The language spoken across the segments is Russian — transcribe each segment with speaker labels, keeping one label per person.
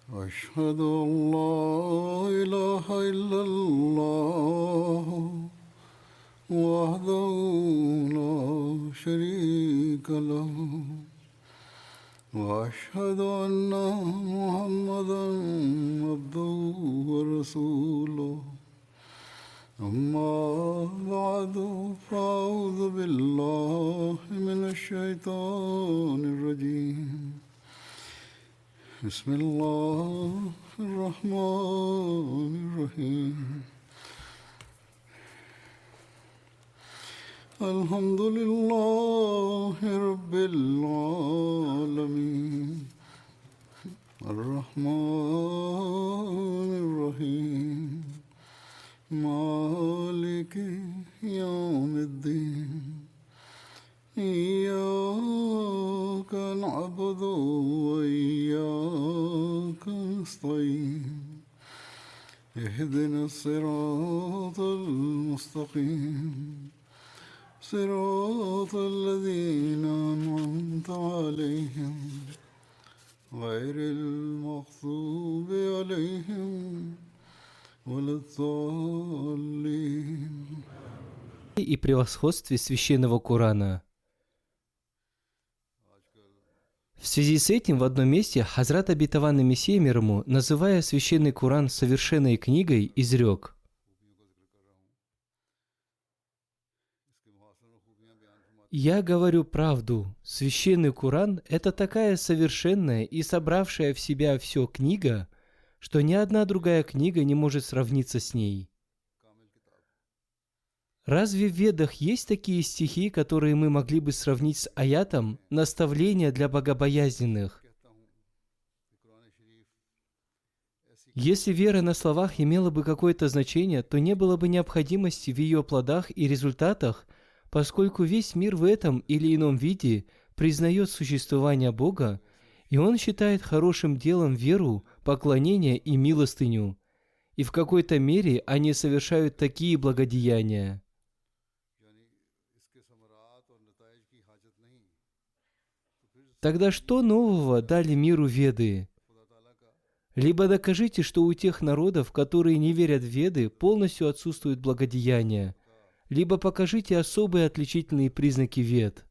Speaker 1: أشهد أن لا إله إلا الله وحده لا شريك له وأشهد أن محمدا عبده ورسوله أما بعد فأعوذ بالله من الشيطان الرجيم بسم الله الرحمن الرحيم الحمد لله رب العالمين الرحمن الرحيم مالك يوم الدين إياك نعبد وإياك نستعين اهدنا الصراط المستقيم صراط الذين أنعمت عليهم غير المغضوب عليهم ولا الضالين.
Speaker 2: И превосходстве священного Корана. В связи с этим в одном месте Хазрат обетованный Мессия мир ему, называя священный Коран совершенной книгой, изрек: «Я говорю правду. Священный Коран – это такая совершенная и собравшая в себя все книга, что ни одна другая книга не может сравниться с ней». Разве в Ведах есть такие стихи, которые мы могли бы сравнить с аятом «Наставления для богобоязненных»? Если вера на словах имела бы какое-то значение, то не было бы необходимости в ее плодах и результатах, поскольку весь мир в этом или ином виде признает существование Бога, и он считает хорошим делом веру, поклонение и милостыню, и в какой-то мере они совершают такие благодеяния. Тогда что нового дали миру Веды? Либо докажите, что у тех народов, которые не верят в Веды, полностью отсутствуют благодеяния, либо покажите особые отличительные признаки Вед.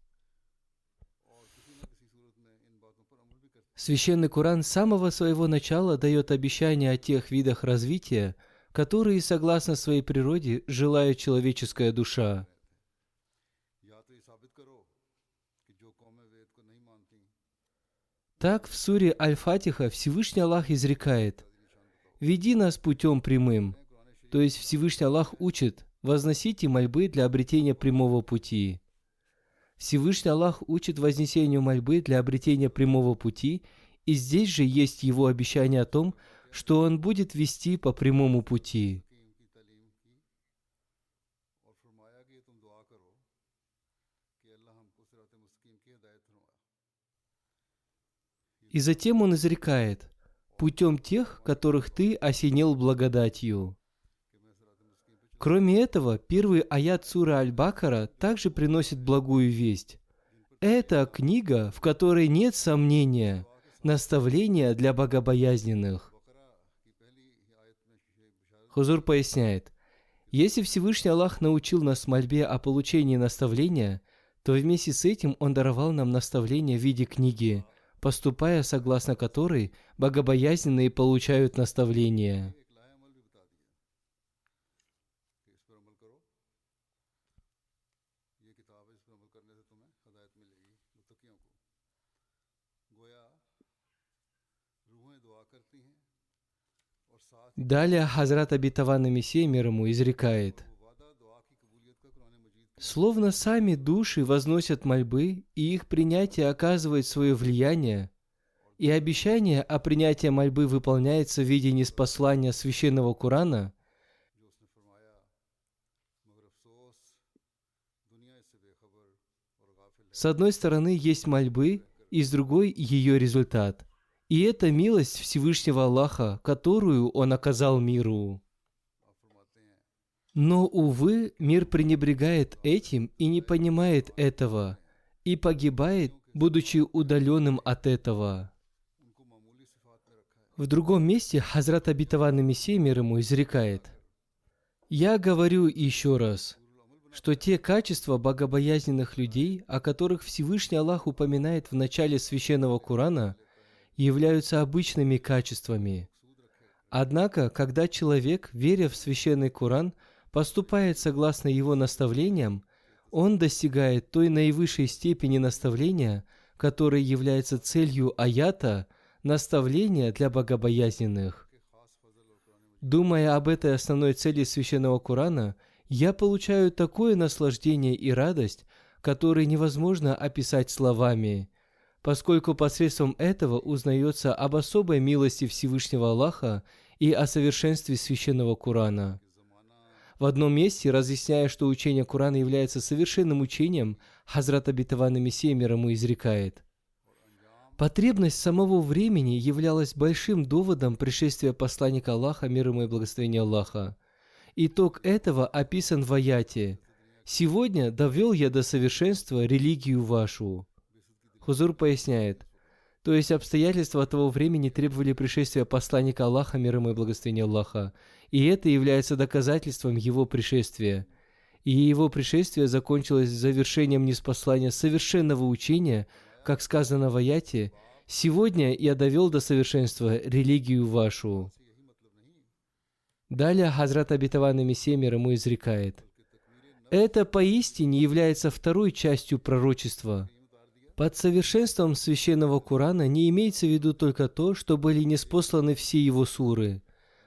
Speaker 2: Священный Коран с самого своего начала дает обещание о тех видах развития, которые, согласно своей природе, желает человеческая душа. Так, в суре Аль-Фатиха Всевышний Аллах изрекает: «Веди нас путем прямым», то есть Всевышний Аллах учит: возносите мольбы для обретения прямого пути. Всевышний Аллах учит вознесению мольбы для обретения прямого пути, и здесь же есть Его обещание о том, что Он будет вести по прямому пути. И затем Он изрекает: «Путем тех, которых Ты осенил благодатью». Кроме этого, первый аят суры Аль-Бакара также приносит благую весть. Это книга, в которой нет сомнения, наставления для богобоязненных. Хузур поясняет: если Всевышний Аллах научил нас мольбе о получении наставления, то вместе с этим Он даровал нам наставление в виде книги, поступая согласно которой богобоязненные получают наставление. Далее Хазрат обетованный Мессия мир ему изрекает: «Словно сами души возносят мольбы, и их принятие оказывает свое влияние, и обещание о принятии мольбы выполняется в виде ниспослания священного Корана, с одной стороны есть мольбы, и с другой ее результат. И это милость Всевышнего Аллаха, которую Он оказал миру». Но, увы, мир пренебрегает этим и не понимает этого, и погибает, будучи удаленным от этого. В другом месте Хазрат Обетованный Мессия, мир ему, изрекает: «Я говорю еще раз, что те качества богобоязненных людей, о которых Всевышний Аллах упоминает в начале Священного Корана, являются обычными качествами. Однако, когда человек, веря в Священный Коран, поступает согласно его наставлениям, он достигает той наивысшей степени наставления, которая является целью аята, наставления для богобоязненных. Думая об этой основной цели Священного Корана, я получаю такое наслаждение и радость, которые невозможно описать словами, поскольку посредством этого узнается об особой милости Всевышнего Аллаха и о совершенстве Священного Корана. В одном месте, разъясняя, что учение Корана является совершенным учением, Хазрат Обетованный Мессия, мир ему, изрекает: «Потребность самого времени являлась большим доводом пришествия посланника Аллаха, мир ему и благословения Аллаха. Итог этого описан в аяте: «Сегодня довел я до совершенства религию вашу». Хузур поясняет: то есть обстоятельства того времени требовали пришествия посланника Аллаха, мир ему и благословения Аллаха, и это является доказательством его пришествия. И его пришествие закончилось завершением ниспослания совершенного учения, как сказано в аяте: «Сегодня я довел до совершенства религию вашу». Далее Хазрат Обетованный Мессия, мир ему, изрекает: «Это поистине является второй частью пророчества. Под совершенством Священного Корана не имеется в виду только то, что были ниспосланы все его суры.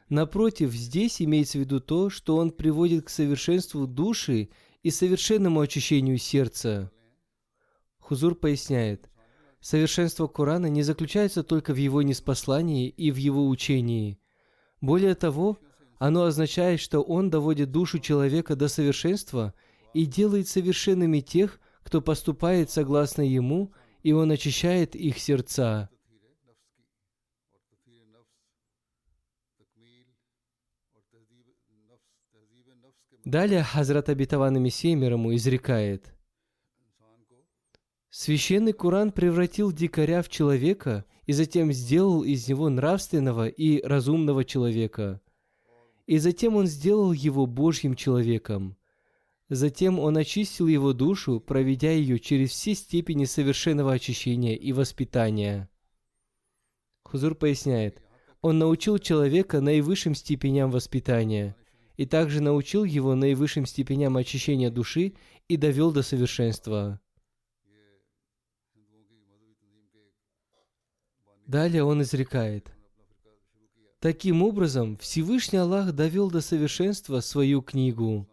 Speaker 2: Напротив, здесь имеется в виду то, что он приводит к совершенству души и совершенному очищению сердца». Хузур поясняет: совершенство Корана не заключается только в его ниспослании и в его учении. Более того, оно означает, что он доводит душу человека до совершенства и делает совершенными тех, кто поступает согласно ему, и он очищает их сердца. Далее Хазрат Обетованный Мессия, мир ему, изрекает: «Священный Коран превратил дикаря в человека и затем сделал из него нравственного и разумного человека. И затем он сделал его Божьим человеком. Затем он очистил его душу, проведя ее через все степени совершенного очищения и воспитания». Хузур поясняет: он научил человека наивысшим степеням воспитания и также научил его наивысшим степеням очищения души и довел до совершенства. Далее он изрекает: таким образом, Всевышний Аллах довел до совершенства свою книгу.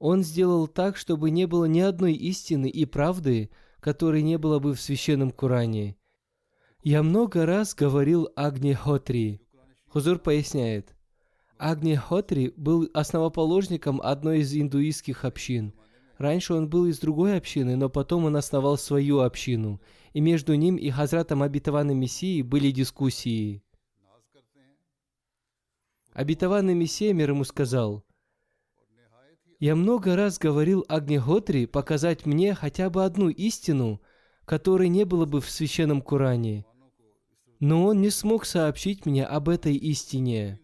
Speaker 2: Он сделал так, чтобы не было ни одной истины и правды, которой не было бы в Священном Коране. Я много раз говорил Агни-Хотри. Хузур поясняет: Агни-Хотри был основоположником одной из индуистских общин. Раньше он был из другой общины, но потом он основал свою общину, и между ним и Хазратом Обетованным Мессией были дискуссии. Обетованный Мессия, мир ему, сказал: «Я много раз говорил Агни-Хотри показать мне хотя бы одну истину, которой не было бы в Священном Коране, но он не смог сообщить мне об этой истине».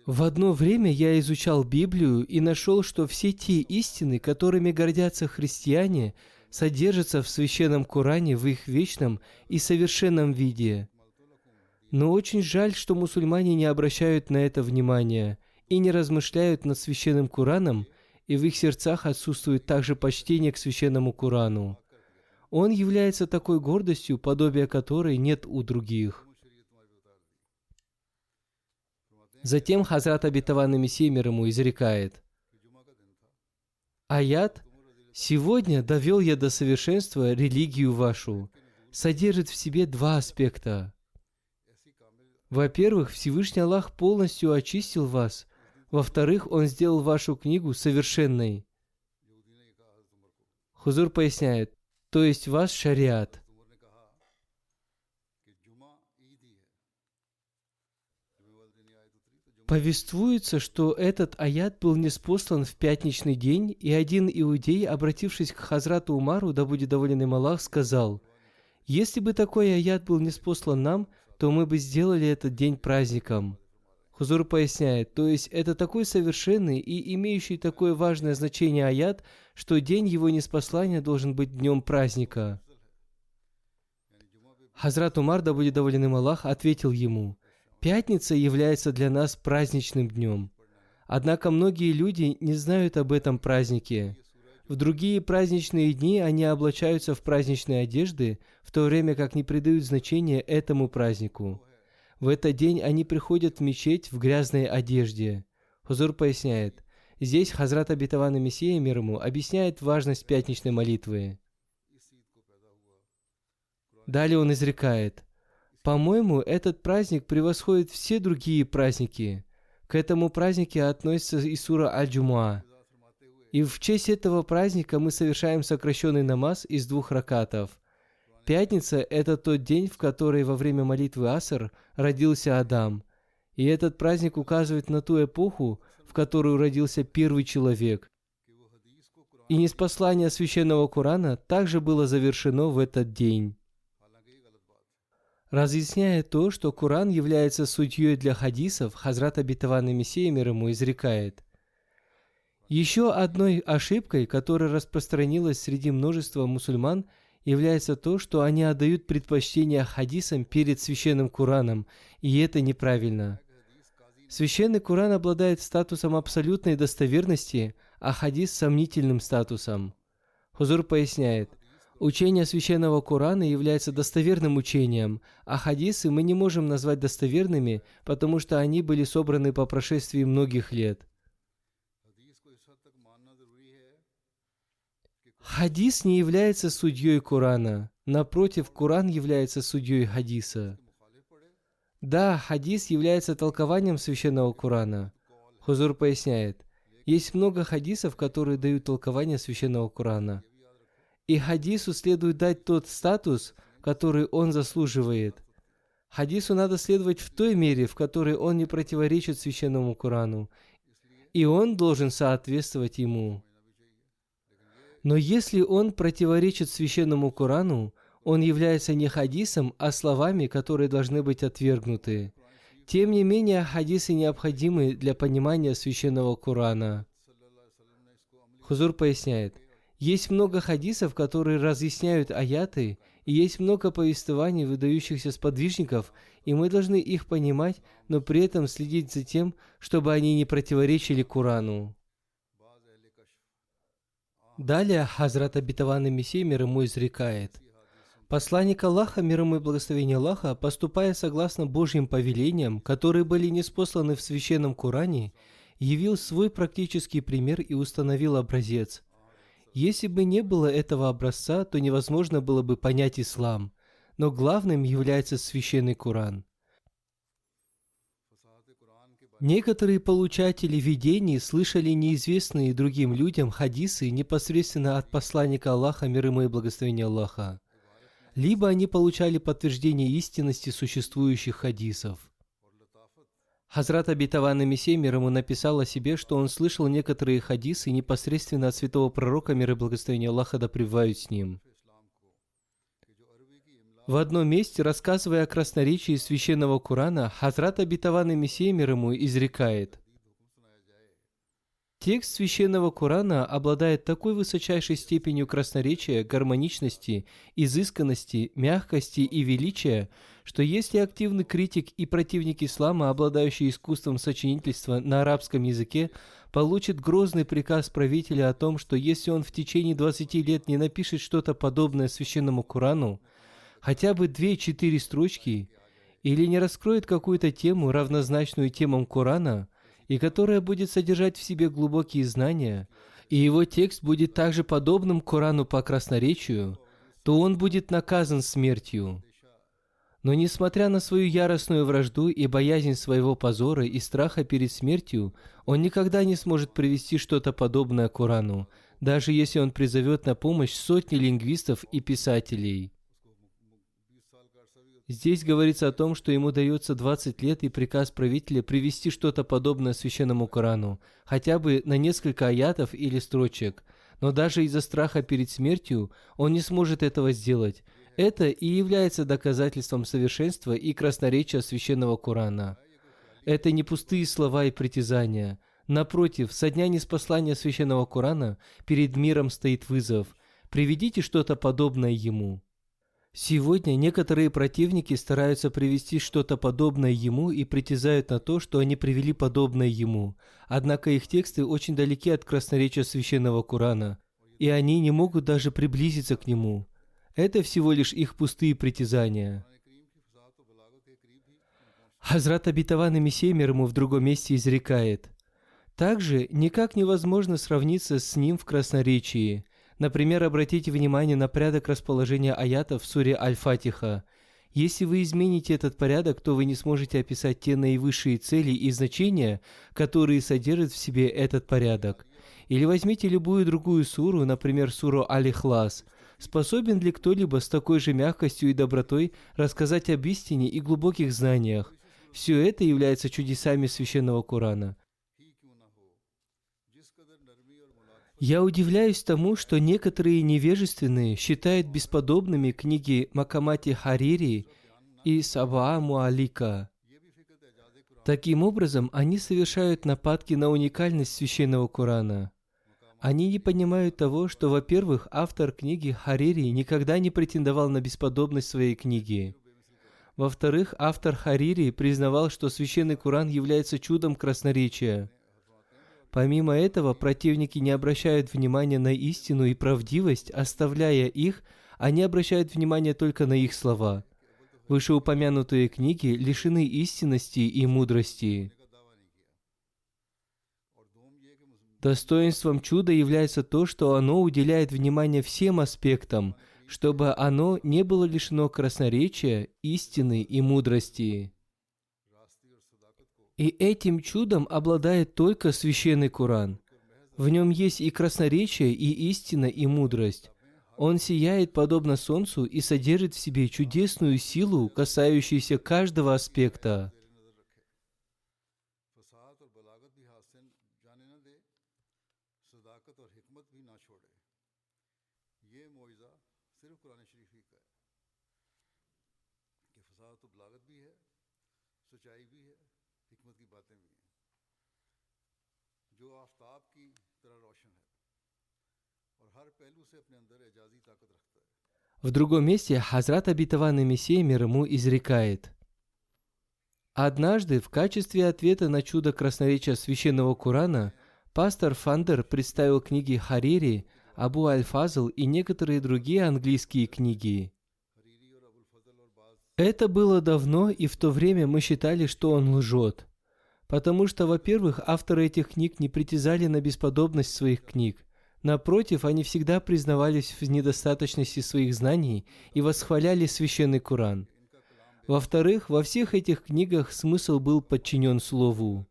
Speaker 2: В одно время я изучал Библию и нашел, что все те истины, которыми гордятся христиане, содержатся в Священном Коране в их вечном и совершенном виде. Но очень жаль, что мусульмане не обращают на это внимания и не размышляют над Священным Кораном, и в их сердцах отсутствует также почтение к Священному Корану. Он является такой гордостью, подобия которой нет у других. Затем Хазрат Обетованный Мессия, мир ему, изрекает: аят «Сегодня довел я до совершенства религию вашу» содержит в себе два аспекта. Во-первых, Всевышний Аллах полностью очистил вас. Во-вторых, Он сделал вашу книгу совершенной. Хузур поясняет: то есть ваш шариат. Повествуется, что этот аят был ниспослан в пятничный день, и один иудей, обратившись к Хазрату Умару, да будет доволен им Аллах, сказал: Если бы такой аят был ниспослан нам, то мы бы сделали этот день праздником. Хузур поясняет, то есть это такой совершенный и имеющий такое важное значение аят, что день его ниспослания должен быть днем праздника. Хазрат Умар, да будет доволен им Аллах, ответил ему: «Пятница является для нас праздничным днем. Однако многие люди не знают об этом празднике. В другие праздничные дни они облачаются в праздничные одежды, в то время как не придают значения этому празднику. В этот день они приходят в мечеть в грязной одежде». Хузур поясняет, здесь Хазрат Обетованный Мессия мир ему объясняет важность пятничной молитвы. Далее он изрекает: «По-моему, этот праздник превосходит все другие праздники. К этому празднику относится и сура Аль-Джумуа. И в честь этого праздника мы совершаем сокращенный намаз из 2 ракатов. Пятница – это тот день, в который во время молитвы Аср родился Адам. И этот праздник указывает на ту эпоху, в которую родился первый человек. И ниспослание священного Корана также было завершено в этот день». Разъясняя то, что Коран является судьей для хадисов, Хазрат Обетованный Мессия мир ему изрекает: «Еще одной ошибкой, которая распространилась среди множества мусульман, является то, что они отдают предпочтение хадисам перед священным Кораном, и это неправильно. Священный Коран обладает статусом абсолютной достоверности, а хадис – сомнительным статусом». Хузур поясняет: учение священного Корана является достоверным учением, а хадисы мы не можем назвать достоверными, потому что они были собраны по прошествии многих лет. Хадис не является судьей Корана. Напротив, Коран является судьей хадиса. Да, хадис является толкованием священного Корана. Хузур поясняет, есть много хадисов, которые дают толкование священного Корана. И хадису следует дать тот статус, который он заслуживает. Хадису надо следовать в той мере, в которой он не противоречит священному Корану, и он должен соответствовать ему. Но если он противоречит священному Корану, он является не хадисом, а словами, которые должны быть отвергнуты. Тем не менее, хадисы необходимы для понимания священного Корана. Хузур поясняет, есть много хадисов, которые разъясняют аяты, и есть много повествований выдающихся сподвижников, и мы должны их понимать, но при этом следить за тем, чтобы они не противоречили Корану. Далее Хазрат Обетованный Мессия мир ему изрекает: «Посланник Аллаха, мир ему и благословение Аллаха, поступая согласно Божьим повелениям, которые были ниспосланы в священном Коране, явил свой практический пример и установил образец. Если бы не было этого образца, то невозможно было бы понять ислам, но главным является священный Коран. Некоторые получатели видений слышали неизвестные другим людям хадисы непосредственно от посланника Аллаха, мир ему и благословение Аллаха. Либо они получали подтверждение истинности существующих хадисов. Хазрат Обетованный Мессия мир ему написал о себе, что он слышал некоторые хадисы непосредственно от святого пророка, мир и благословение Аллаха да пребывают с ним. В одном месте, рассказывая о красноречии священного Корана, Хазрат Обетованный Мессия мир ему изрекает: «Текст священного Корана обладает такой высочайшей степенью красноречия, гармоничности, изысканности, мягкости и величия, что если активный критик и противник ислама, обладающий искусством сочинительства на арабском языке, получит грозный приказ правителя о том, что если он в течение 20 лет не напишет что-то подобное священному Корану, хотя бы 2-4 строчки, или не раскроет какую-то тему, равнозначную темам Корана, и которая будет содержать в себе глубокие знания, и его текст будет также подобным Корану по красноречию, то он будет наказан смертью. Но несмотря на свою яростную вражду и боязнь своего позора и страха перед смертью, он никогда не сможет привести что-то подобное Корану, даже если он призовет на помощь сотни лингвистов и писателей». Здесь говорится о том, что ему дается 20 лет и приказ правителя привести что-то подобное священному Корану, хотя бы на несколько аятов или строчек, но даже из-за страха перед смертью он не сможет этого сделать. Это и является доказательством совершенства и красноречия священного Корана. Это не пустые слова и притязания. Напротив, со дня ниспослания священного Корана перед миром стоит вызов. Приведите что-то подобное ему. Сегодня некоторые противники стараются привести что-то подобное ему и притязают на то, что они привели подобное ему. Однако их тексты очень далеки от красноречия священного Корана, и они не могут даже приблизиться к нему. Это всего лишь их пустые притязания. Хазрат обетованный Мессия мир ему в другом месте изрекает: «Также никак невозможно сравниться с ним в красноречии. Например, обратите внимание на порядок расположения аятов в суре Аль-Фатиха. Если вы измените этот порядок, то вы не сможете описать те наивысшие цели и значения, которые содержит в себе этот порядок. Или возьмите любую другую суру, например, суру Аль-Ихлас. Способен ли кто-либо с такой же мягкостью и добротой рассказать об истине и глубоких знаниях? Все это является чудесами священного Корана. Я удивляюсь тому, что некоторые невежественные считают бесподобными книги Макамати Харири и Сабаа Муалика. Таким образом, они совершают нападки на уникальность священного Корана. Они не понимают того, что, во-первых, автор книги Харири никогда не претендовал на бесподобность своей книги. Во-вторых, автор Харири признавал, что священный Коран является чудом красноречия. Помимо этого, противники не обращают внимания на истину и правдивость, оставляя их, они обращают внимание только на их слова. Вышеупомянутые книги лишены истинности и мудрости. Достоинством чуда является то, что оно уделяет внимание всем аспектам, чтобы оно не было лишено красноречия, истины и мудрости. И этим чудом обладает только священный Коран. В нем есть и красноречие, и истина, и мудрость. Он сияет подобно солнцу и содержит в себе чудесную силу, касающуюся каждого аспекта. В другом месте Хазрат обетованный Мессия мир ему изрекает: «Однажды в качестве ответа на чудо красноречия священного Корана пастор Фандер представил книги Харири, Абу Аль-Фазл и некоторые другие английские книги. Это было давно, и в то время мы считали, что он лжет. Потому что, во-первых, авторы этих книг не притязали на бесподобность своих книг. Напротив, они всегда признавались в недостаточности своих знаний и восхваляли священный Коран. Во-вторых, во всех этих книгах смысл был подчинен слову.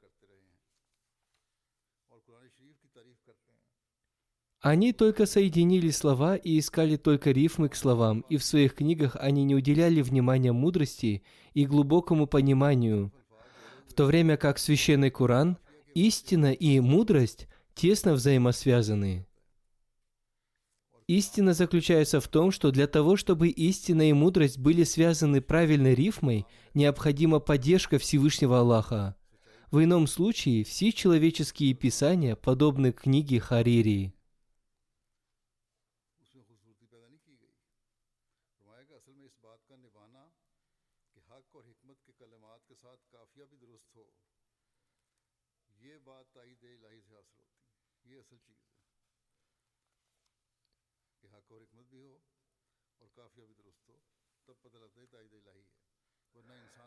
Speaker 2: Они только соединили слова и искали только рифмы к словам, и в своих книгах они не уделяли внимания мудрости и глубокому пониманию, в то время как священный Коран, истина и мудрость тесно взаимосвязаны. Истина заключается в том, что для того, чтобы истина и мудрость были связаны правильной рифмой, необходима поддержка Всевышнего Аллаха. В ином случае все человеческие писания подобны книге Харири.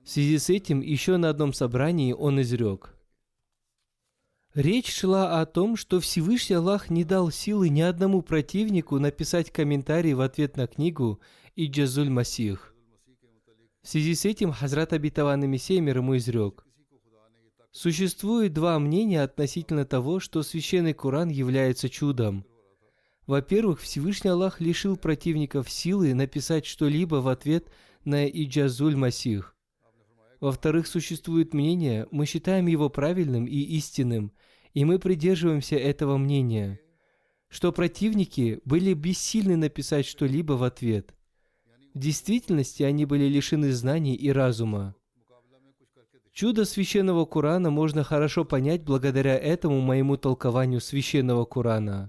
Speaker 2: В связи с этим еще на одном собрании он изрек: речь шла о том, что Всевышний Аллах не дал силы ни одному противнику написать комментарий в ответ на книгу Иджазуль Масих. В связи с этим Хазрат обетованный Мессия мир ему изрек: существует два мнения относительно того, что священный Коран является чудом. Во-первых, Всевышний Аллах лишил противников силы написать что-либо в ответ на Иджазуль Масих. Во-вторых, существует мнение, мы считаем его правильным и истинным, и мы придерживаемся этого мнения, что противники были бессильны написать что-либо в ответ. В действительности они были лишены знаний и разума. Чудо священного Корана можно хорошо понять благодаря этому моему толкованию священного Корана.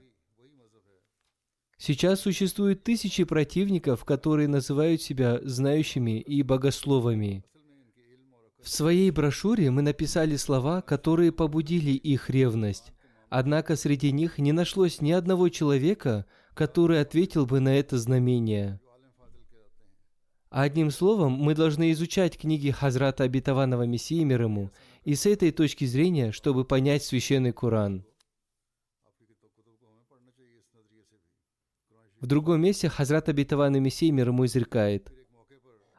Speaker 2: Сейчас существует тысячи противников, которые называют себя знающими и богословами. В своей брошюре мы написали слова, которые побудили их ревность. Однако среди них не нашлось ни одного человека, который ответил бы на это знамение. Одним словом, мы должны изучать книги Хазрата Обетованного Мессии мир ему, и с этой точки зрения, чтобы понять священный Коран. В другом месте Хазрат Обетованный Мессия мир ему изрекает: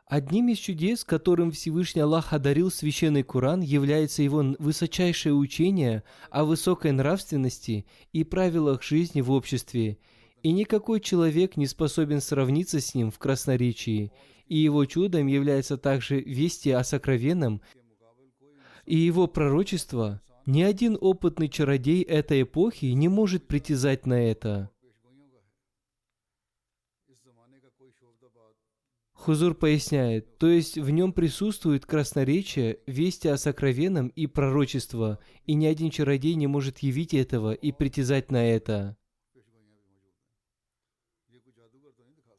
Speaker 2: «Одним из чудес, которым Всевышний Аллах одарил священный Коран, является его высочайшее учение о высокой нравственности и правилах жизни в обществе, и никакой человек не способен сравниться с ним в красноречии, и его чудом является также вести о сокровенном и его пророчество. Ни один опытный чародей этой эпохи не может притязать на это». Хузур поясняет, то есть в нем присутствует красноречие, вести о сокровенном и пророчество, и ни один чародей не может явить этого и притязать на это.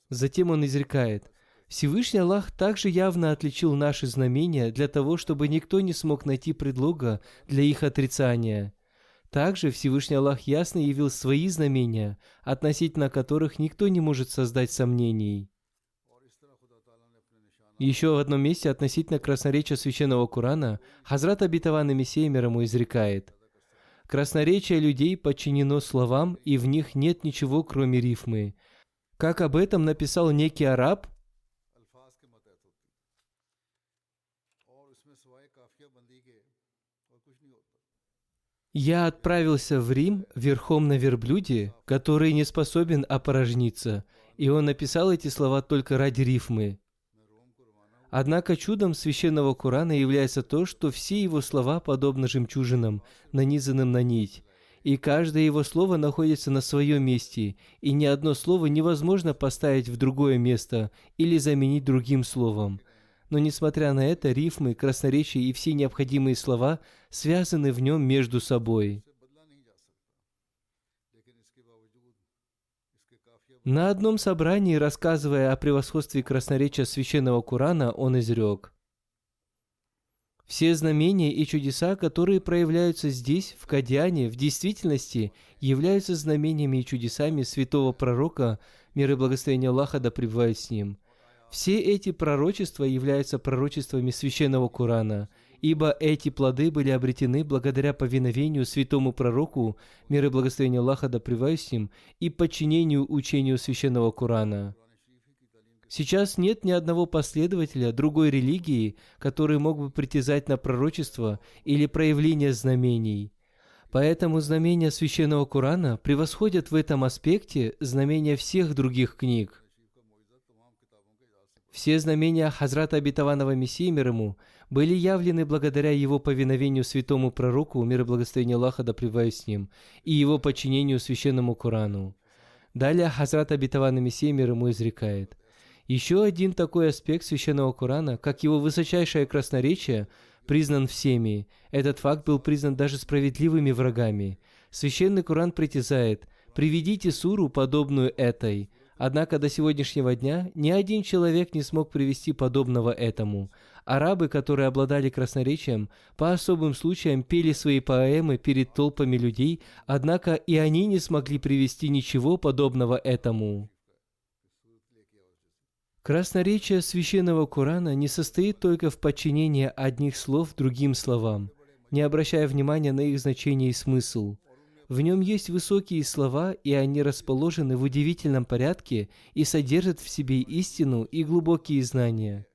Speaker 2: Затем он изрекает: Всевышний Аллах также явно отличил наши знамения для того, чтобы никто не смог найти предлога для их отрицания. Также Всевышний Аллах ясно явил свои знамения, относительно которых никто не может создать сомнений. Еще в одном месте относительно красноречия священного Корана Хазрат Обетованный Мессия мир ему изрекает: «Красноречие людей подчинено словам, и в них нет ничего, кроме рифмы. Как об этом написал некий араб, я отправился в Рим верхом на верблюде, который не способен опорожниться, и он написал эти слова только ради рифмы». Однако чудом священного Корана является то, что все его слова подобны жемчужинам, нанизанным на нить, и каждое его слово находится на своем месте, и ни одно слово невозможно поставить в другое место или заменить другим словом. Но несмотря на это, рифмы, красноречие и все необходимые слова связаны в нем между собой. На одном собрании, рассказывая о превосходстве красноречия священного Корана, он изрек: «Все знамения и чудеса, которые проявляются здесь, в Кадиане, в действительности являются знамениями и чудесами святого пророка, мир и благословение Аллаха да пребывает с ним. Все эти пророчества являются пророчествами священного Корана, ибо эти плоды были обретены благодаря повиновению святому пророку, мир и благословение Аллаха да пребывает с ним, и подчинению учению священного Корана. Сейчас нет ни одного последователя другой религии, который мог бы притязать на пророчество или проявление знамений. Поэтому знамения священного Корана превосходят в этом аспекте знамения всех других книг. Все знамения Хазрата Обетованного Мессии мир ему были явлены благодаря его повиновению святому пророку, мир и благословение Аллаха да пребывает с ним, и его подчинению священному Корану. Далее Хазрат Обетованный Мессия мир ему изрекает: еще один такой аспект священного Корана, как его высочайшее красноречие, признан всеми. Этот факт был признан даже справедливыми врагами. Священный Коран притязает: приведите суру, подобную этой. Однако до сегодняшнего дня ни один человек не смог привести подобного этому. Арабы, которые обладали красноречием, по особым случаям пели свои поэмы перед толпами людей, однако и они не смогли привести ничего подобного этому. Красноречие священного Корана не состоит только в подчинении одних слов другим словам, не обращая внимания на их значение и смысл. В нем есть высокие слова, и они расположены в удивительном порядке и содержат в себе истину и глубокие знания.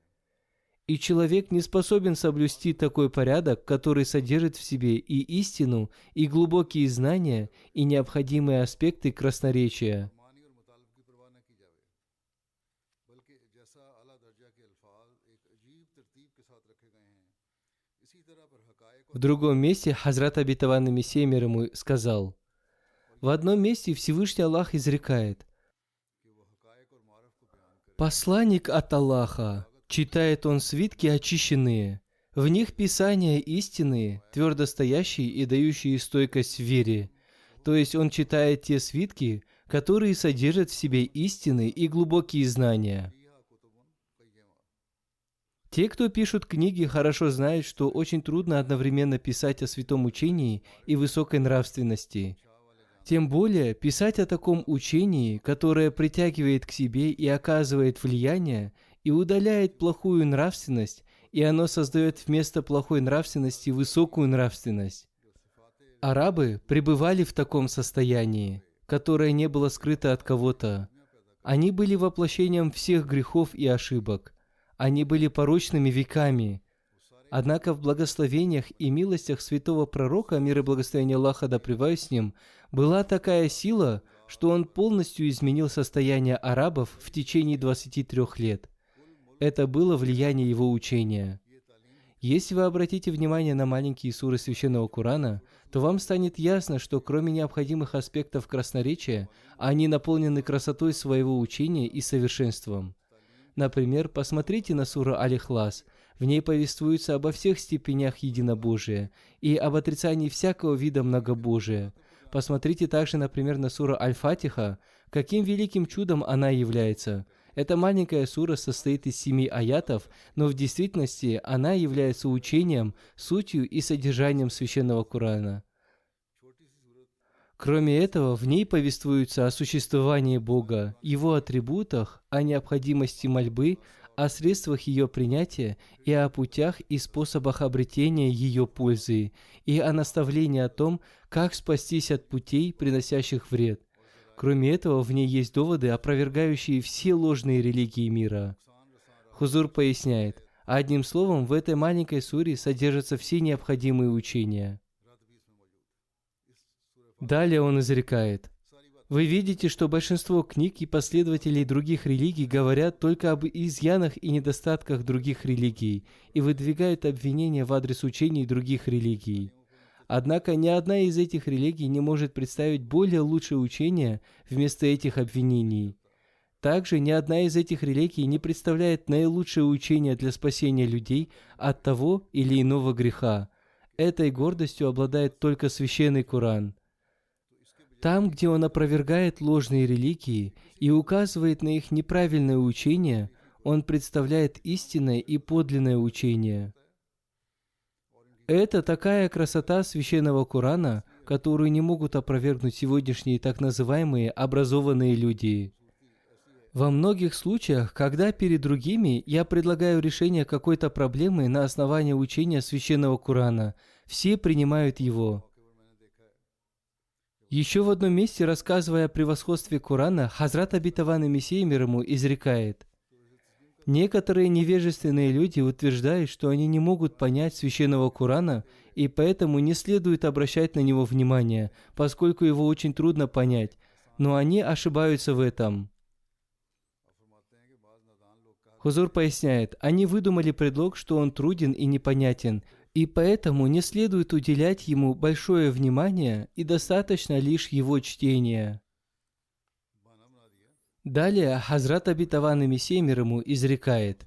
Speaker 2: И человек не способен соблюсти такой порядок, который содержит в себе и истину, и глубокие знания, и необходимые аспекты красноречия. В другом месте Хазрат Обетованный Мессия мир ему сказал: в одном месте Всевышний Аллах изрекает: Посланник от Аллаха. Читает он свитки очищенные. В них писания истинные, твердо стоящие и дающие стойкость в вере. То есть он читает те свитки, которые содержат в себе истины и глубокие знания. Те, кто пишут книги, хорошо знают, что очень трудно одновременно писать о святом учении и высокой нравственности. Тем более, писать о таком учении, которое притягивает к себе и оказывает влияние, и удаляет плохую нравственность, и оно создает вместо плохой нравственности высокую нравственность. Арабы пребывали в таком состоянии, которое не было скрыто от кого-то. Они были воплощением всех грехов и ошибок. Они были порочными веками. Однако в благословениях и милостях святого пророка, мир и благословение Аллаха да пребывает с ним, была такая сила, что он полностью изменил состояние арабов в течение 23 лет. Это было влияние его учения. Если вы обратите внимание на маленькие суры Священного Корана, то вам станет ясно, что кроме необходимых аспектов красноречия, они наполнены красотой своего учения и совершенством. Например, посмотрите на суру Аль-Ихлас. В ней повествуется обо всех степенях единобожия и об отрицании всякого вида многобожия. Посмотрите также, например, на суру Аль-Фатиха, каким великим чудом она является. Эта маленькая сура состоит из 7 аятов, но в действительности она является учением, сутью и содержанием Священного Корана. Кроме этого, в ней повествуется о существовании Бога, Его атрибутах, о необходимости мольбы, о средствах ее принятия и о путях и способах обретения ее пользы, и о наставлении о том, как спастись от путей, приносящих вред. Кроме этого, в ней есть доводы, опровергающие все ложные религии мира. Хузур поясняет, одним словом, в этой маленькой суре содержатся все необходимые учения. Далее он изрекает: «Вы видите, что большинство книг и последователей других религий говорят только об изъянах и недостатках других религий и выдвигают обвинения в адрес учений других религий. Однако ни одна из этих религий не может представить более лучшее учение вместо этих обвинений. Также ни одна из этих религий не представляет наилучшее учение для спасения людей от того или иного греха. Этой гордостью обладает только Священный Коран. Там, где он опровергает ложные религии и указывает на их неправильное учение, он представляет истинное и подлинное учение. Это такая красота Священного Корана, которую не могут опровергнуть сегодняшние так называемые образованные люди. Во многих случаях, когда перед другими я предлагаю решение какой-то проблемы на основании учения Священного Корана, все принимают его. Еще в одном месте, рассказывая о превосходстве Корана, Хазрат обетованный Мессия мир ему изрекает: «Некоторые невежественные люди утверждают, что они не могут понять Священного Корана, и поэтому не следует обращать на него внимание, поскольку его очень трудно понять, но они ошибаются в этом». Хузур поясняет, они выдумали предлог, что он труден и непонятен, и поэтому не следует уделять ему большое внимание и достаточно лишь его чтения. Далее Хазрат обетованный Мессия мир ему изрекает: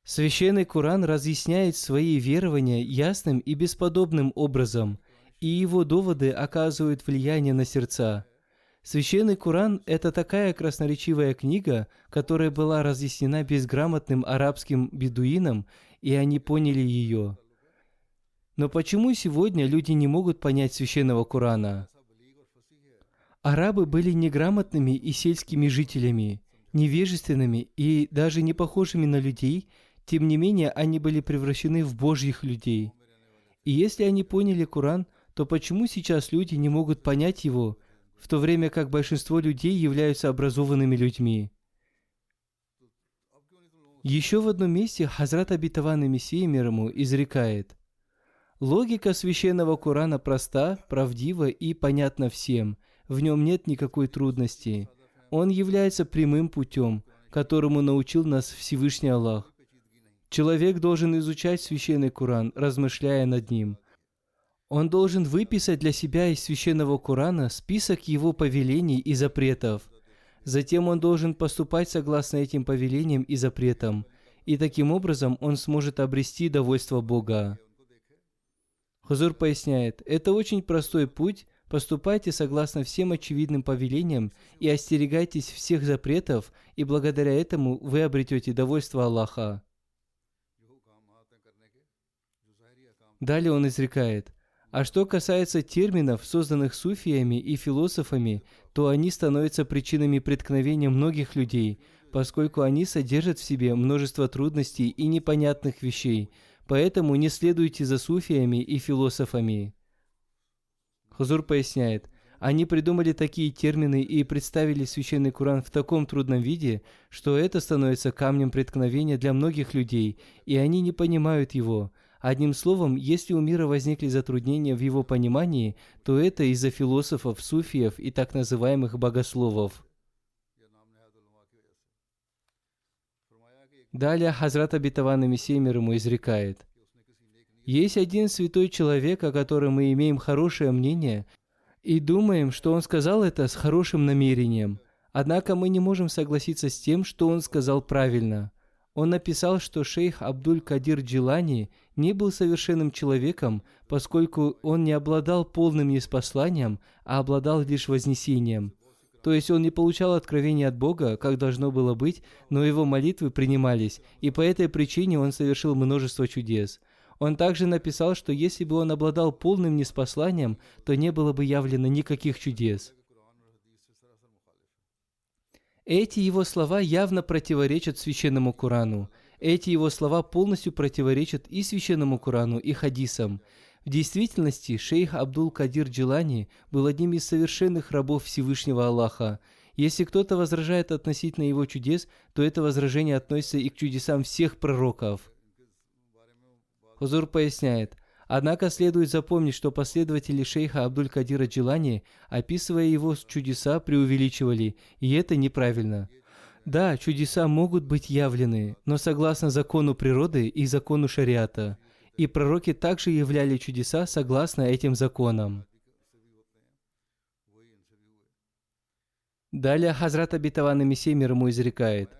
Speaker 2: «Священный Коран разъясняет свои верования ясным и бесподобным образом, и его доводы оказывают влияние на сердца. Священный Коран – это такая красноречивая книга, которая была разъяснена безграмотным арабским бедуинам, и они поняли ее. Но почему сегодня люди не могут понять Священного Корана? Арабы были неграмотными и сельскими жителями, невежественными и даже не похожими на людей, тем не менее они были превращены в Божьих людей. И если они поняли Коран, то почему сейчас люди не могут понять его, в то время как большинство людей являются образованными людьми? Еще в одном месте Хазрат обетованный Мессия мир ему изрекает: «Логика Священного Корана проста, правдива и понятна всем. В нем нет никакой трудности. Он является прямым путем, которому научил нас Всевышний Аллах. Человек должен изучать Священный Коран, размышляя над ним. Он должен выписать для себя из Священного Корана список его повелений и запретов. Затем он должен поступать согласно этим повелениям и запретам, и таким образом он сможет обрести довольство Бога. Хузур поясняет, это очень простой путь, поступайте согласно всем очевидным повелениям и остерегайтесь всех запретов, и благодаря этому вы обретете довольство Аллаха. Далее он изрекает, а что касается терминов, созданных суфиями и философами, то они становятся причинами преткновения многих людей, поскольку они содержат в себе множество трудностей и непонятных вещей, поэтому не следуйте за суфиями и философами. Хузур поясняет, они придумали такие термины и представили Священный Коран в таком трудном виде, что это становится камнем преткновения для многих людей, и они не понимают его. Одним словом, если у мира возникли затруднения в его понимании, то это из-за философов, суфиев и так называемых богословов. Далее Хазрат Обетованный Мессия мир ему изрекает, есть один святой человек, о котором мы имеем хорошее мнение, и думаем, что он сказал это с хорошим намерением. Однако мы не можем согласиться с тем, что он сказал правильно. Он написал, что шейх Абдуль-Кадир Джилани не был совершенным человеком, поскольку он не обладал полным ниспосланием, а обладал лишь вознесением. То есть он не получал откровения от Бога, как должно было быть, но его молитвы принимались, и по этой причине он совершил множество чудес. Он также написал, что если бы он обладал полным ниспосланием, то не было бы явлено никаких чудес. Эти его слова явно противоречат Священному Корану. Эти его слова полностью противоречат и Священному Корану, и хадисам. В действительности, шейх Абдул-Кадир Джилани был одним из совершенных рабов Всевышнего Аллаха. Если кто-то возражает относительно его чудес, то это возражение относится и к чудесам всех пророков. Хузур поясняет, однако следует запомнить, что последователи шейха Абдуль-Кадира Джилани, описывая его чудеса, преувеличивали, и это неправильно. Да, чудеса могут быть явлены, но согласно закону природы и закону шариата, и пророки также являли чудеса согласно этим законам. Далее Хазрат Обетованный Мессия мир ему изрекает,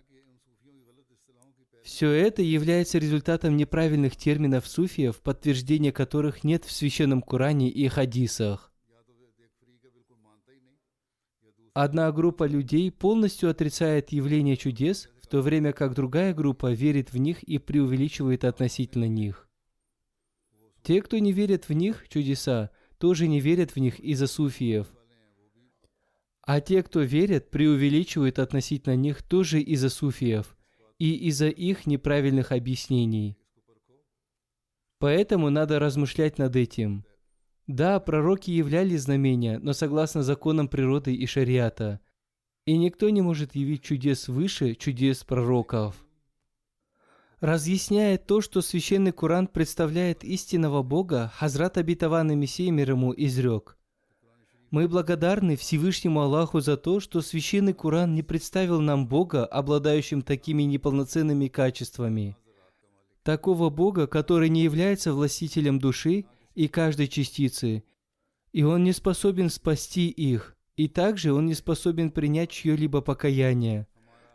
Speaker 2: все это является результатом неправильных терминов суфиев, подтверждения которых нет в Священном Коране и хадисах. Одна группа людей полностью отрицает явление чудес, в то время как другая группа верит в них и преувеличивает относительно них. Те, кто не верит в них, чудеса, тоже не верят в них из-за суфиев. А те, кто верят, преувеличивают относительно них тоже из-за суфиев и из-за их неправильных объяснений. Поэтому надо размышлять над этим. Да, пророки являли знамения, но согласно законам природы и шариата. И никто не может явить чудес выше чудес пророков. Разъясняя то, что Священный Коран представляет истинного Бога, Хазрат Обетованный Мессия мир ему изрек, мы благодарны Всевышнему Аллаху за то, что Священный Коран не представил нам Бога, обладающим такими неполноценными качествами. Такого Бога, который не является властителем души и каждой частицы, и Он не способен спасти их, и также Он не способен принять чье-либо покаяние.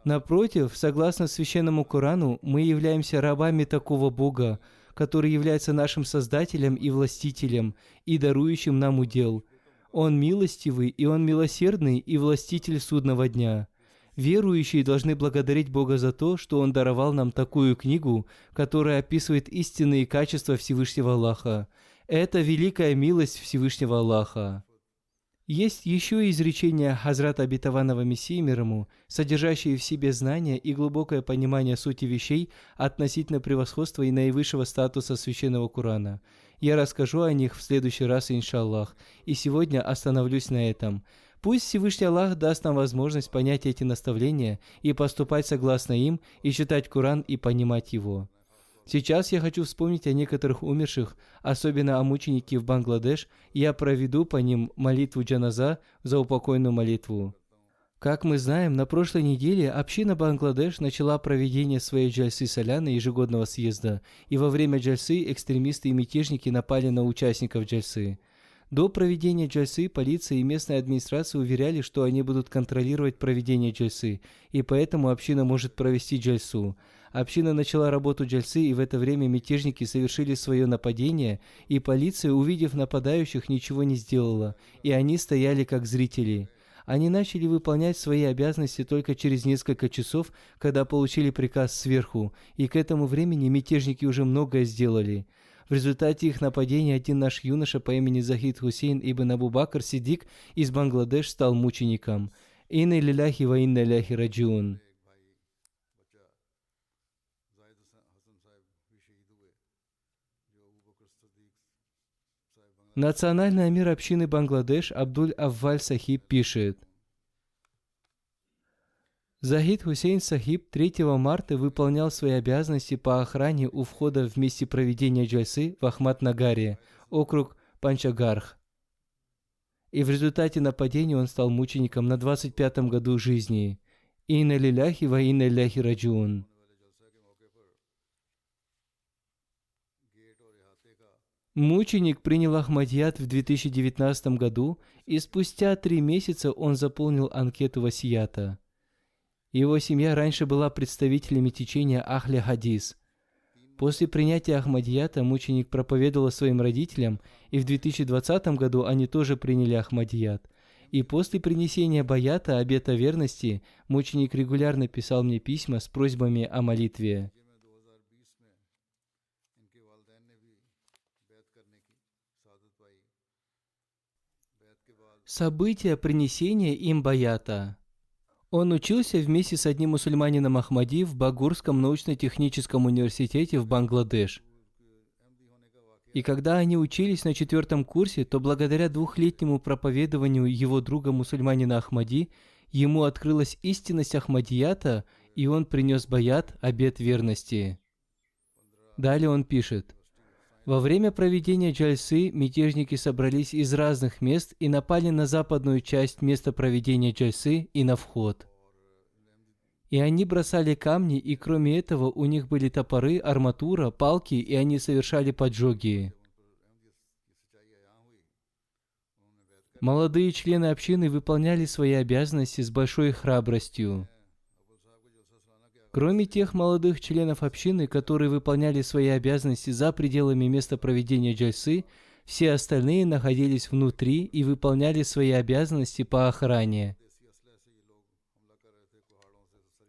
Speaker 2: Напротив, согласно Священному Корану, мы являемся рабами такого Бога, который является нашим Создателем и Властителем, и дарующим нам удел. Он милостивый, и Он милосердный, и властитель судного дня. Верующие должны благодарить Бога за то, что Он даровал нам такую книгу, которая описывает истинные качества Всевышнего Аллаха. Это великая милость Всевышнего Аллаха. Есть еще изречения Хазрата Обетованного Мессии мир ему, содержащие в себе знания и глубокое понимание сути вещей относительно превосходства и наивысшего статуса Священного Корана. Я расскажу о них в следующий раз, иншаллах, и сегодня остановлюсь на этом. Пусть Всевышний Аллах даст нам возможность понять эти наставления и поступать согласно им, и читать Коран и понимать его. Сейчас я хочу вспомнить о некоторых умерших, особенно о мученике в Бангладеш, и я проведу по ним молитву джаназа, заупокойную молитву. Как мы знаем, на прошлой неделе община Бангладеш начала проведение своей джальсы Саляна ежегодного съезда, и во время джальсы экстремисты и мятежники напали на участников джальсы. До проведения джальсы полиция и местная администрация уверяли, что они будут контролировать проведение джальсы, и поэтому община может провести джальсу. Община начала работу джальсы, и в это время мятежники совершили свое нападение, и полиция, увидев нападающих, ничего не сделала, и они стояли как зрители. Они начали выполнять свои обязанности только через несколько часов, когда получили приказ сверху, и к этому времени мятежники уже многое сделали. В результате их нападения один наш юноша по имени Захид Хусейн ибн Абу Бакр Сиддик из Бангладеш стал мучеником. Инна лилляхи ва инна иляйхи раджиун. Национальный амир общины Бангладеш Абдуль-Авваль Сахиб пишет: Захид Хусейн Сахиб 3 марта выполнял свои обязанности по охране у входа в месте проведения джальсы в Ахмад-Нагаре, округ Панчагарх. И в результате нападения он стал мучеником на 25-м году жизни. Инна лилляхи ва инна иляйхи раджиун. Мученик принял Ахмадият в 2019 году, и спустя 3 месяца он заполнил анкету васията. Его семья раньше была представителями течения Ахля Хадис. После принятия Ахмадията мученик проповедовал своим родителям, и в 2020 году они тоже приняли Ахмадият. И после принесения баята, обета верности, мученик регулярно писал мне письма с просьбами о молитве. События принесения им баята. Он учился вместе с одним мусульманином Ахмади в Багурском научно-техническом университете в Бангладеш. И когда они учились на 4-м курсе, то благодаря 2-летнему проповедованию его друга мусульманина Ахмади, ему открылась истинность Ахмадията, и он принес баят, обет верности. Далее он пишет: во время проведения джальсы мятежники собрались из разных мест и напали на западную часть места проведения джальсы и на вход. И они бросали камни, и кроме этого у них были топоры, арматура, палки, и они совершали поджоги. Молодые члены общины выполняли свои обязанности с большой храбростью. Кроме тех молодых членов общины, которые выполняли свои обязанности за пределами места проведения джальсы, все остальные находились внутри и выполняли свои обязанности по охране.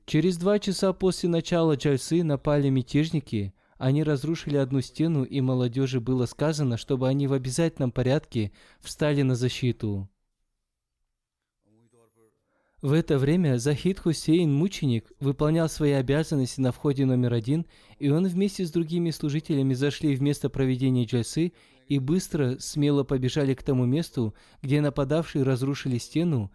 Speaker 2: Через 2 часа после начала джальсы напали мятежники. Они разрушили одну стену, и молодежи было сказано, чтобы они в обязательном порядке встали на защиту. В это время Захид Хусейн, мученик, выполнял свои обязанности на входе номер 1, и он вместе с другими служителями зашли в место проведения джальсы и быстро, смело побежали к тому месту, где нападавшие разрушили стену.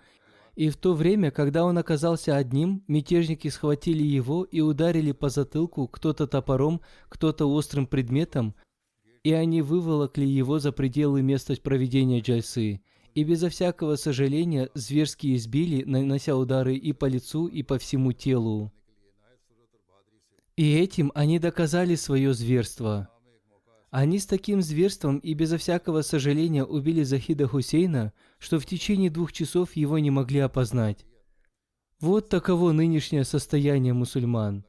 Speaker 2: И в то время, когда он оказался одним, мятежники схватили его и ударили по затылку, кто-то топором, кто-то острым предметом, и они выволокли его за пределы места проведения джальсы. И безо всякого сожаления зверски избили, нанося удары и по лицу, и по всему телу. И этим они доказали свое зверство. Они с таким зверством и безо всякого сожаления убили Захида Хусейна, что в течение 2 часов его не могли опознать. Вот таково нынешнее состояние мусульман.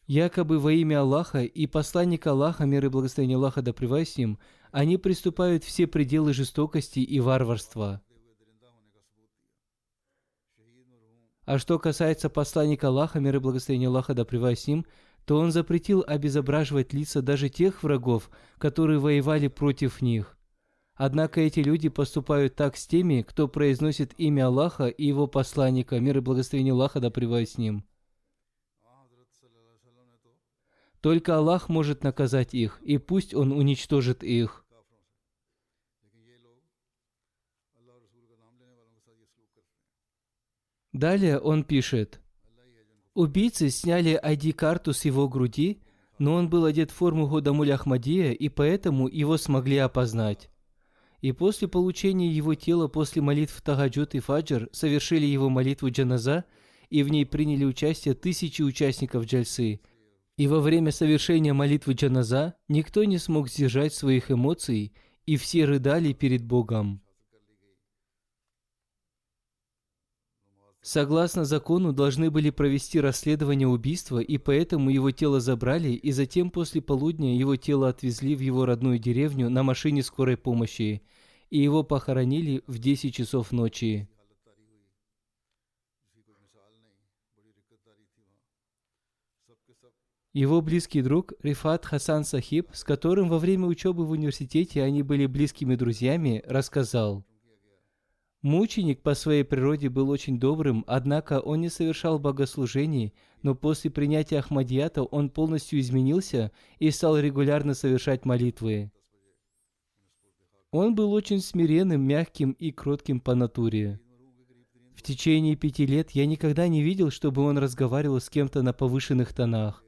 Speaker 2: Якобы во имя Аллаха и посланника Аллаха, мир и благословение Аллаха да пребывает с ним, они приступают все пределы жестокости и варварства. А что касается посланника Аллаха, мир и благословение Аллаха да пребывает с ним, то он запретил обезображивать лица даже тех врагов, которые воевали против них. Однако эти люди поступают так с теми, кто произносит имя Аллаха и его посланника, мир и благословение Аллаха да пребывает с ним. Только Аллах может наказать их, и пусть Он уничтожит их. Далее он пишет: убийцы сняли ID-карту с его груди, но он был одет в форму Гудамуль Ахмадия, и поэтому его смогли опознать. И после получения его тела после молитв Тагаджуд и Фаджр совершили его молитву джаназа, и в ней приняли участие 1000 участников джальсы. И во время совершения молитвы джаназа никто не смог сдержать своих эмоций, и все рыдали перед Богом. Согласно закону, должны были провести расследование убийства, и поэтому его тело забрали, и затем после полудня его тело отвезли в его родную деревню на машине скорой помощи, и его похоронили в 10 часов ночи. Его близкий друг Рифат Хасан Сахиб, с которым во время учебы в университете они были близкими друзьями, рассказал: «Мученик по своей природе был очень добрым, однако он не совершал богослужений, но после принятия Ахмадията он полностью изменился и стал регулярно совершать молитвы. Он был очень смиренным, мягким и кротким по натуре. В течение 5 лет я никогда не видел, чтобы он разговаривал с кем-то на повышенных тонах.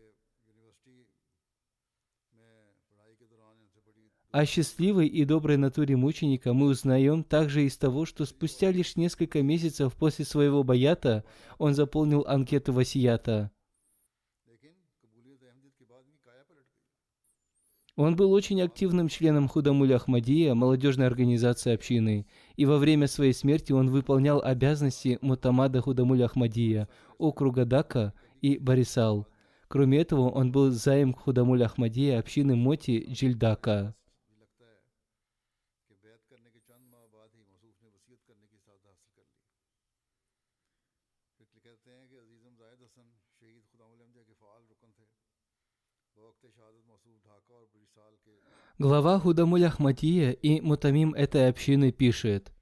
Speaker 2: О счастливой и доброй натуре мученика мы узнаем также из того, что спустя лишь несколько месяцев после своего баята он заполнил анкету васията. Он был очень активным членом Худамуль Ахмадия, молодежной организации общины, и во время своей смерти он выполнял обязанности мутамада Худамуль Ахмадия, округа Дака и Барисал. Кроме этого, он был заим Худамуль Ахмадия общины Моти Джильдака. Глава Худамуль Ахмадия и мутамим этой общины пишет: